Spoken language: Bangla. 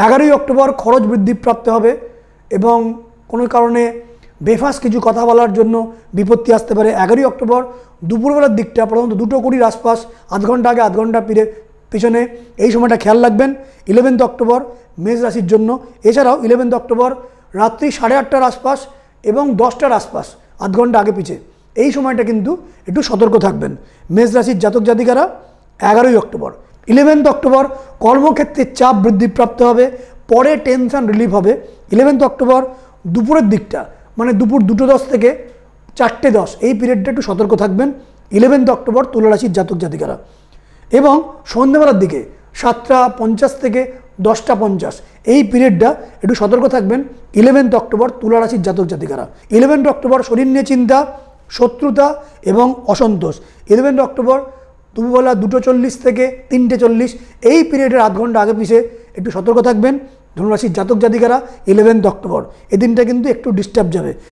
11ই অক্টোবর খরচ বৃদ্ধিপ্রাপ্ত হবে এবং কোনো কারণে বেফাস কিছু কথা বলার জন্য বিপত্তি আসতে পারে। 11ই অক্টোবর দুপুরবেলার দিকটা প্রথমত 2:20 আশপাশ, আধ ঘন্টা আগে আধ ঘন্টা পিছনে এই সময়টা খেয়াল রাখবেন 11 অক্টোবর মেষ রাশির জন্য। এছাড়াও 11 অক্টোবর রাত্রি 8:30টার আশপাশ এবং 10টার আশপাশ, আধ ঘন্টা আগে পিছে এই সময়টা কিন্তু একটু সতর্ক থাকবেন মেষ রাশির জাতক জাতিকারা। 11ই অক্টোবর 11 অক্টোবর কর্মক্ষেত্রে চাপ বৃদ্ধিপ্রাপ্ত হবে, পরে টেনশন রিলিফ হবে। 11 অক্টোবর দুপুরের দিকটা মানে দুপুর 2:10 থেকে 4:10 এই পিরিয়ডটা একটু সতর্ক থাকবেন 11 অক্টোবর তুলা রাশির জাতক জাতিকারা। এবং সন্ধ্যাবেলার দিকে 7:50 থেকে 10:50 এই পিরিয়ডটা একটু সতর্ক থাকবেন 11 অক্টোবর তুলা রাশির জাতক জাতিকারা। 11 অক্টোবর শরীর নিয়ে চিন্তা, শত্রুতা এবং অসন্তোষ। 11 অক্টোবর দুপুরবেলা 2:40 থেকে 3:40 এই পিরিয়ডের আধ ঘন্টা আগে পিছে একটু সতর্ক থাকবেন ধনুরাশির জাতক জাতিকারা। 11 অক্টোবর এই দিনটা কিন্তু একটু ডিস্টার্ব যাবে।